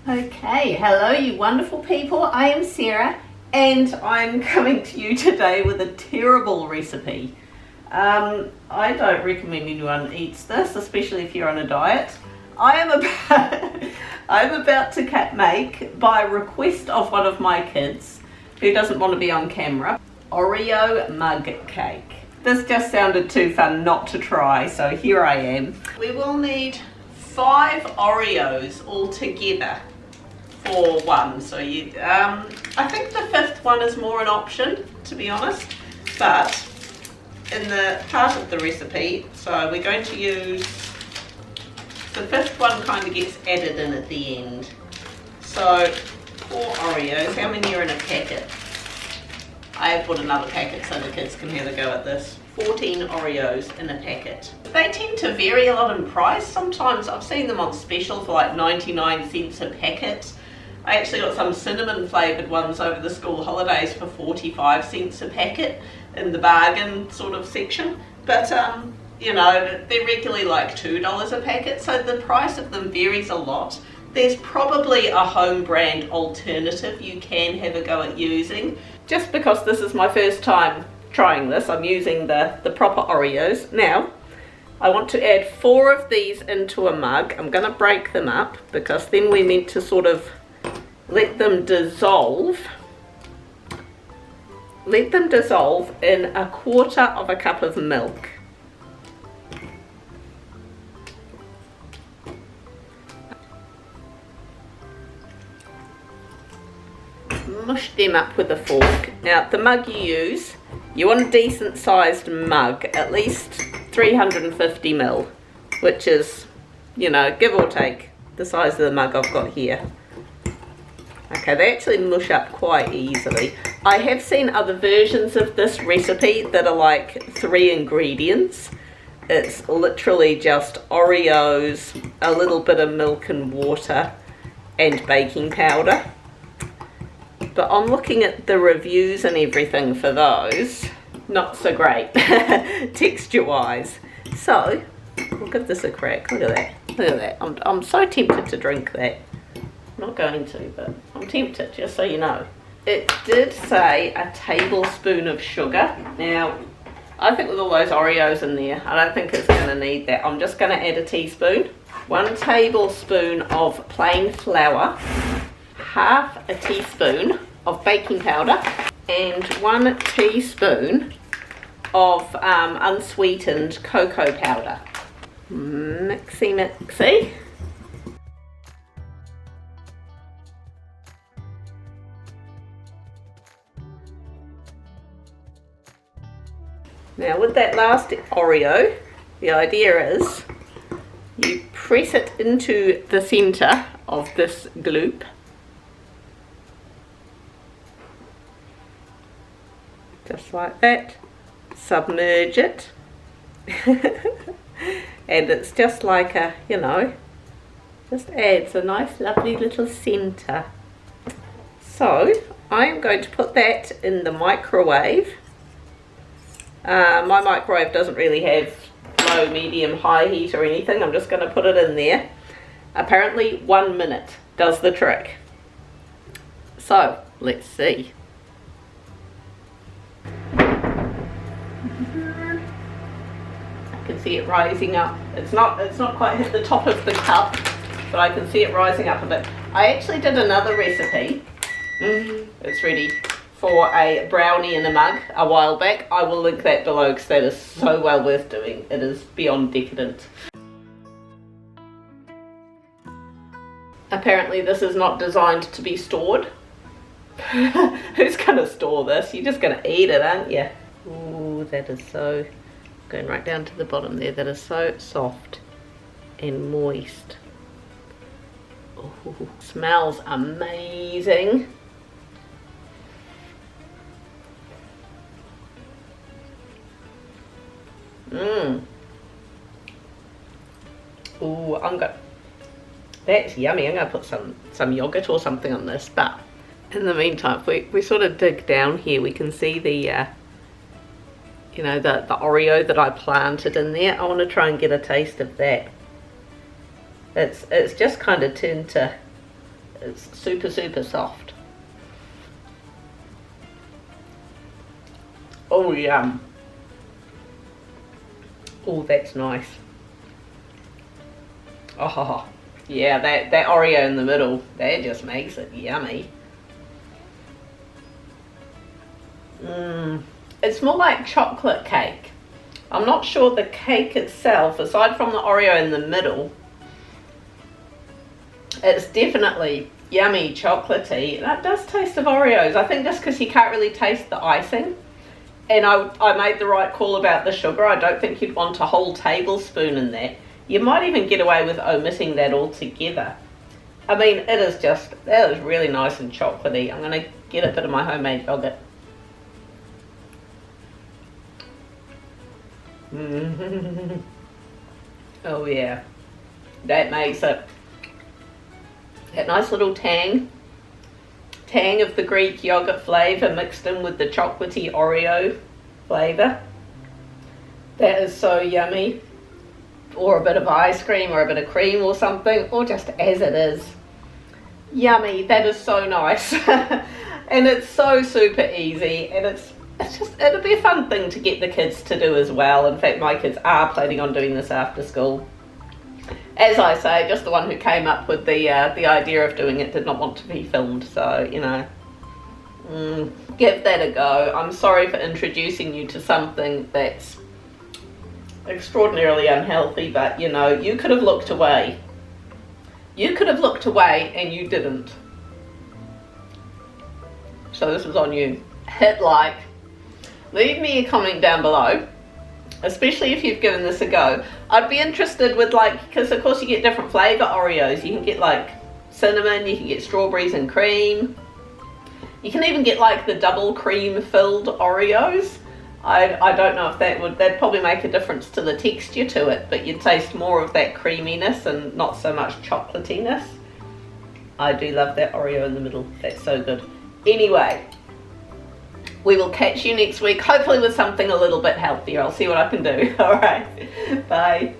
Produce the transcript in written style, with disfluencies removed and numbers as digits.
Okay, hello you wonderful people. I am Sarah and I'm coming to you today with a terrible recipe. I don't recommend anyone eats this, especially if you're on a diet. I'm about to make, by request of one of my kids who doesn't want to be on camera, Oreo mug cake. This just sounded too fun not to try, so here I am. We will need 5 Oreos all together for one, so you I think the 5th one is more an option, to be honest, but in the part of the recipe, so we're going to use the 5th one, kind of gets added in at the end. So 4 Oreos. How many are in a packet? I have bought another packet so the kids can have a go at this. 14 Oreos in a packet. They tend to vary a lot in price. Sometimes I've seen them on special for like 99 cents a packet. I actually got some cinnamon flavoured ones over the school holidays for 45 cents a packet in the bargain sort of section. But you know, they're regularly like $2 a packet, so the price of them varies a lot. There's probably a home brand alternative you can have a go at using. Just because this is my first time trying this, I'm using the proper Oreos. Now, I want to add 4 of these into a mug. I'm going to break them up because then we're meant to sort of let them dissolve. Let them dissolve in 1/4 cup of milk. Mush them up with a fork. Now the mug you use, you want a decent sized mug, at least 350 ml, which is, you know, give or take the size of the mug I've got here. Okay, they actually mush up quite easily. I have seen other versions of this recipe that are like 3 ingredients. It's literally just Oreos, a little bit of milk and water, and baking powder. But on looking at the reviews and everything for those, not so great texture wise. So we'll give this a crack. Look at that. Look at that. I'm so tempted to drink that. I'm not going to, but I'm tempted, just so you know. It did say a tablespoon of sugar. Now, I think with all those Oreos in there, I don't think it's going to need that. I'm just going to add a teaspoon. 1 tablespoon of plain flour, 1/2 a teaspoon of baking powder, and 1 teaspoon of unsweetened cocoa powder. Mixy mixy. Now with that last Oreo, the idea is you press it into the centre of this gloop. Just like that. Submerge it. And it's just like a, you know, just adds a nice lovely little centre. So I am going to put that in the microwave. My microwave doesn't really have low, medium, high heat or anything. I'm just going to put it in there. Apparently 1 minute does the trick. So let's see. I can see it rising up. It's not quite hit the top of the cup, but I can see it rising up a bit. I actually did another recipe. It's ready. For a brownie in a mug a while back. I will link that below because that is so well worth doing. It is beyond decadent. Apparently this is not designed to be stored. Who's going to store this? You're just going to eat it, aren't you? Ooh, that is so, going right down to the bottom there, that is so soft and moist. Ooh, smells amazing. Ooh, that's yummy. I'm going to put some yogurt or something on this, but in the meantime, if we sort of dig down here, we can see the you know, the Oreo that I planted in there. I want to try and get a taste of that. It's just kind of turned to It's super, super soft. Oh, yum. Oh, that's nice. Oh, yeah, that Oreo in the middle, that just makes it yummy. It's more like chocolate cake. I'm not sure the cake itself, aside from the Oreo in the middle, it's definitely yummy, chocolatey. That does taste of Oreos. I think just because you can't really taste the icing. And I made the right call about the sugar. I don't think you'd want a whole tablespoon in that. You might even get away with omitting that altogether. I mean, it is just, that is really nice and chocolatey. I'm going to get a bit of my homemade yogurt. Oh yeah, that makes it, that nice little tang of the Greek yogurt flavour mixed in with the chocolatey Oreo flavour. That is so yummy. Or a bit of ice cream or a bit of cream or something, or just as it is. Yummy, that is so nice. And it's so super easy, and it's just, it'll be a fun thing to get the kids to do as well. In fact, my kids are planning on doing this after school. As I say, just the one who came up with the idea of doing it did not want to be filmed, so, you know, give that a go. I'm sorry for introducing you to something that's extraordinarily unhealthy, but, you know, you could have looked away. You could have looked away and you didn't. So this is on you. Hit like. Leave me a comment down below, especially if you've given this a go. I'd be interested with, like, because of course you get different flavour Oreos. You can get like cinnamon, you can get strawberries and cream. You can even get like the double cream filled Oreos. I don't know if that'd probably make a difference to the texture to it, but you'd taste more of that creaminess and not so much chocolatiness. I do love that Oreo in the middle. That's so good. Anyway, we will catch you next week, hopefully with something a little bit healthier. I'll see what I can do. All right, bye.